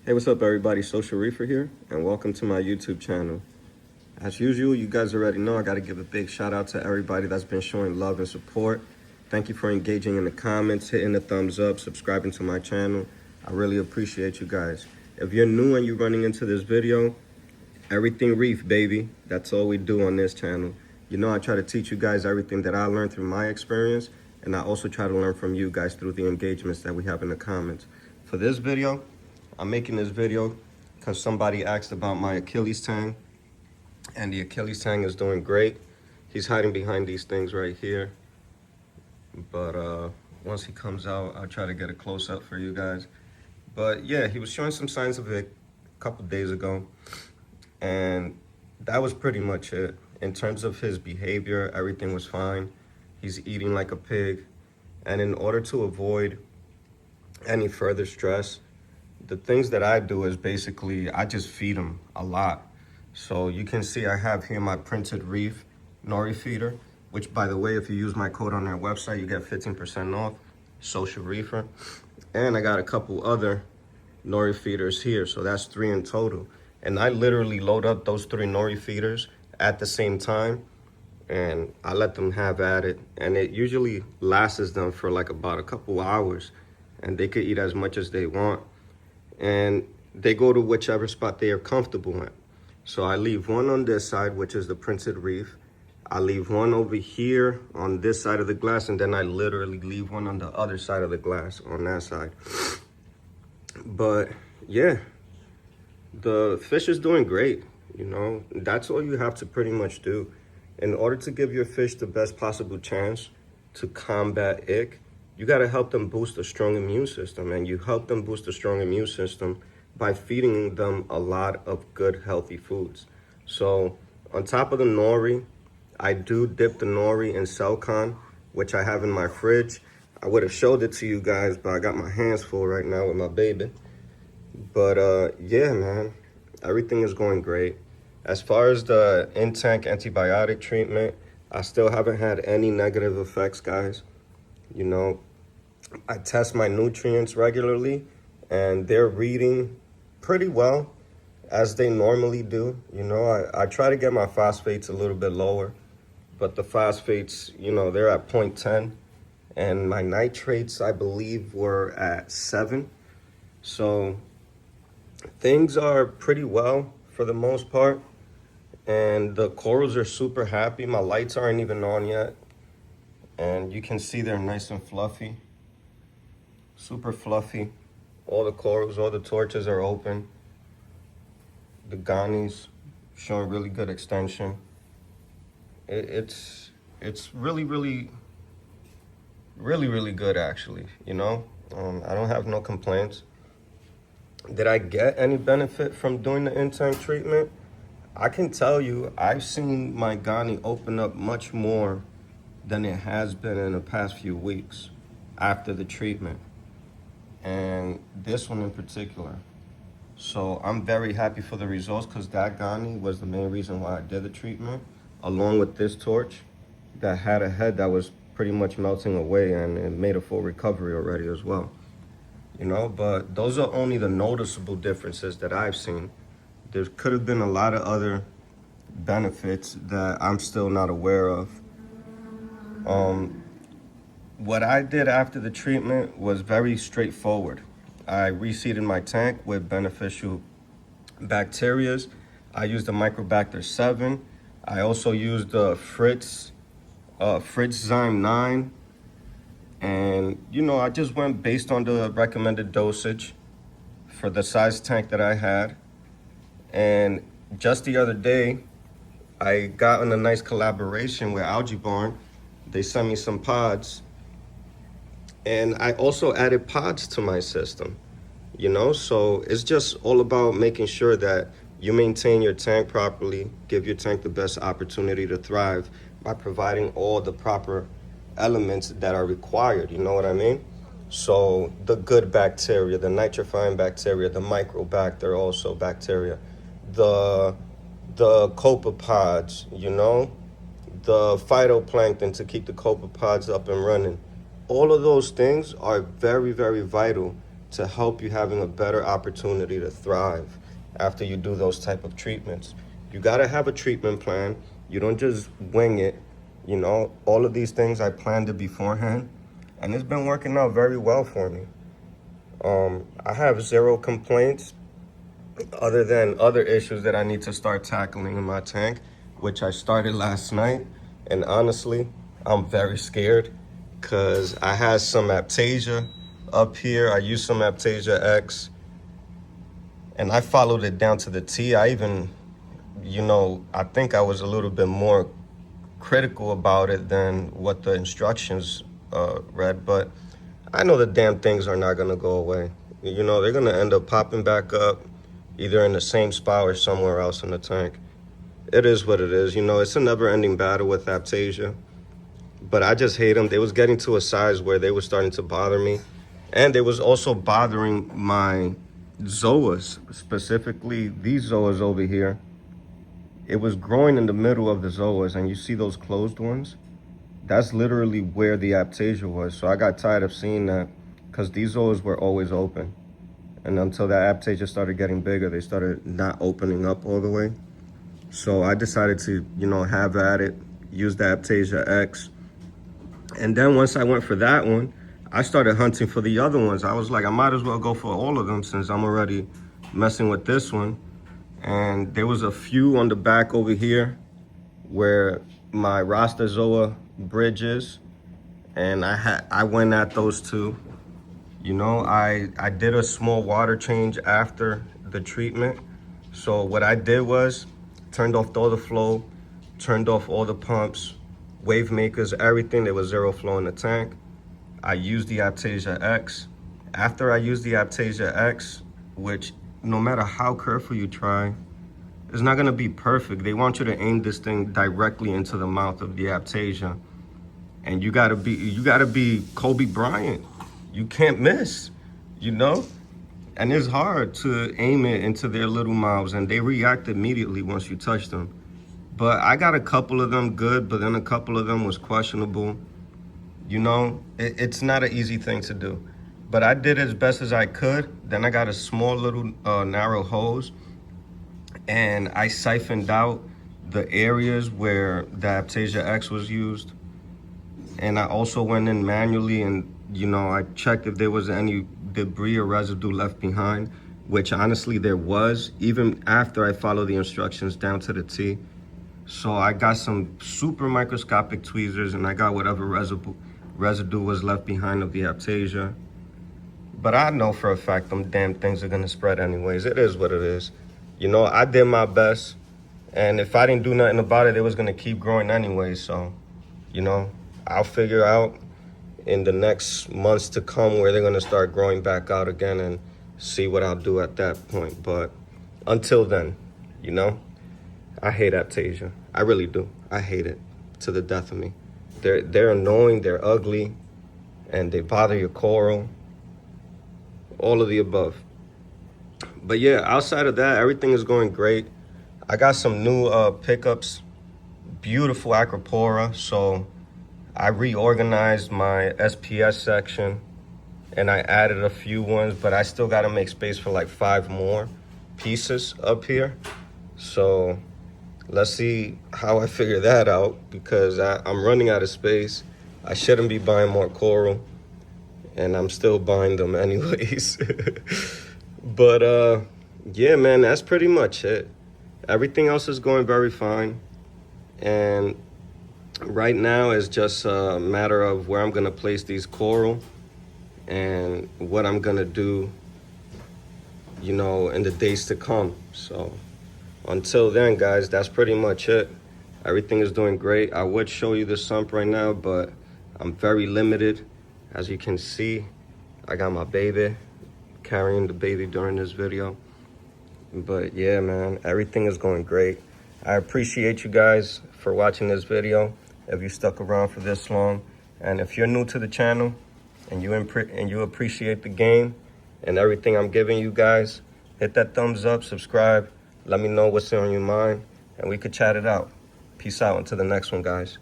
Hey, what's up everybody? Social Reefer here, and welcome to my YouTube channel. As usual, you guys already know I gotta give a big shout out to everybody that's been showing love and support. Thank you for engaging in the comments, hitting the thumbs up, subscribing to my channel. I really appreciate you guys. If you're new and you're running into this video, everything reef, baby. That's all we do on this channel. You know, I try to teach you guys everything that I learned through my experience, and I also try to learn from you guys through the engagements that we have in the comments. For this video, I'm making this video because somebody asked about my Achilles tang, and the Achilles tang is doing great. He's hiding behind these things right here, but once he comes out, I'll try to get a close-up for you guys. But yeah, he was showing some signs of it a couple days ago, and that was pretty much it. In terms of his behavior, everything was fine. He's eating like a pig, and in order to avoid any further stress, the things that I do is basically I just feed them a lot. So you can see I have here my printed reef nori feeder, which, by the way, if you use my code on their website, you get 15% off, Social Reefer. And I got a couple other nori feeders here, so that's 3 in total. And I literally load up those 3 nori feeders at the same time, and I let them have at it. And it usually lasts them for like about a couple hours, and they could eat as much as they want. And they go to whichever spot they are comfortable in. So I leave one on this side, which is the printed reef. I leave one over here on this side of the glass, and then I literally leave one on the other side of the glass on that side. But yeah, the fish is doing great. You know, that's all you have to pretty much do. In order to give your fish the best possible chance to combat ick, you got to help them boost a strong immune system, and you help them boost a strong immune system by feeding them a lot of good, healthy foods. So on top of the nori, I do dip the nori in Celcon, which I have in my fridge. I would have showed it to you guys, but I got my hands full right now with my baby. But yeah, man, everything is going great. As far as the in-tank antibiotic treatment, I still haven't had any negative effects, guys. You know, I test my nutrients regularly, and they're reading pretty well, as they normally do. You know, I try to get my phosphates a little bit lower, but the phosphates, you know, they're at 0.10, and my nitrates, I believe, were at 7. So things are pretty well for the most part, and the corals are super happy. My lights aren't even on yet. And you can see they're nice and fluffy, super fluffy. All the corals, all the torches are open. The gani's showing really good extension. It's really good, actually. You know, I don't have no complaints. Did I get any benefit from doing the in-tank treatment? I can tell you, I've seen my gani open up much more than it has been in the past few weeks after the treatment, and this one in particular. So I'm very happy for the results, because that gani was the main reason why I did the treatment, along with this torch that had a head that was pretty much melting away, and it made a full recovery already as well. You know, but those are only the noticeable differences that I've seen. There could have been a lot of other benefits that I'm still not aware of. What I did after the treatment was very straightforward. I reseeded my tank with beneficial bacterias. I used the Microbacter 7. I also used the Fritz Zyme 9. And, you know, I just went based on the recommended dosage for the size tank that I had. And just the other day, I got in a nice collaboration with Algae Barn. They sent me some pods, and I also added pods to my system, you know? So it's just all about making sure that you maintain your tank properly, give your tank the best opportunity to thrive by providing all the proper elements that are required, you know what I mean? So the good bacteria, the nitrifying bacteria, the microbacter also bacteria, the copepods, you know, the phytoplankton to keep the copepods up and running. All of those things are very, very vital to help you having a better opportunity to thrive after you do those type of treatments. You gotta have a treatment plan. You don't just wing it. You know, all of these things I planned it beforehand, and it's been working out very well for me. I have zero complaints other than other issues that I need to start tackling in my tank, which I started last night. And honestly, I'm very scared because I had some aptasia up here. I used some aptasia X and I followed it down to the T. I even, you know, I think I was a little bit more critical about it than what the instructions read, but I know the damn things are not gonna go away. You know, they're gonna end up popping back up either in the same spot or somewhere else in the tank. It is what it is. You know, it's a never-ending battle with aptasia, but I just hate them. They was getting to a size where they were starting to bother me, and they was also bothering my zoas, specifically these zoas over here. It was growing in the middle of the zoas, and you see those closed ones? That's literally where the aptasia was. So I got tired of seeing that because these zoas were always open. And until that aptasia started getting bigger, they started not opening up all the way. So I decided to, you know, have at it, use the aptasia X. And then once I went for that one, I started hunting for the other ones. I was like, I might as well go for all of them since I'm already messing with this one. And there was a few on the back over here where my Rastazoa bridge is, and I went at those two. You know, I did a small water change after the treatment. So what I did was turned off all the flow, turned off all the pumps, wave makers, everything. There was zero flow in the tank. I used the aptasia X. After I used the aptasia X, which no matter how careful you try, it's not gonna be perfect. They want you to aim this thing directly into the mouth of the aptasia. And you gotta be Kobe Bryant. You can't miss, you know? And it's hard to aim it into their little mouths, and they react immediately once you touch them. But I got a couple of them good, but then a couple of them was questionable. You know, it's not an easy thing to do. But I did as best as I could. Then I got a small little narrow hose, and I siphoned out the areas where the aptasia X was used. And I also went in manually and, you know, I checked if there was any debris or residue left behind, which honestly there was, even after I followed the instructions down to the T. So I got some super microscopic tweezers and I got whatever residue was left behind of the aptasia. But I know for a fact them damn things are gonna spread anyways. It is what it is. You know, I did my best, and if I didn't do nothing about it, it was gonna keep growing anyway. So, you know, I'll figure out in the next months to come where they're gonna start growing back out again and see what I'll do at that point. But until then, you know, I hate aptasia. I really do. I hate it to the death of me. They're annoying, they're ugly, and they bother your coral. All of the above. But yeah, outside of that, everything is going great. I got some new pickups, beautiful acropora. So I reorganized my SPS section and I added a few ones, but I still got to make space for like 5 more pieces up here. So let's see how I figure that out, because I'm running out of space. I shouldn't be buying more coral, and I'm still buying them anyways. But yeah, man, that's pretty much it. Everything else is going very fine. And right now it's just a matter of where I'm gonna place these coral and what I'm gonna do, you know, in the days to come. So until then, guys, that's pretty much it. Everything is doing great. I would show you the sump right now, but I'm very limited. As you can see, I got my baby, carrying the baby during this video. But yeah, man, everything is going great. I appreciate you guys for watching this video, if you stuck around for this long. And if you're new to the channel and you appreciate the game and everything I'm giving you guys, hit that thumbs up, subscribe, let me know what's on your mind, and we could chat it out. Peace out until the next one, guys.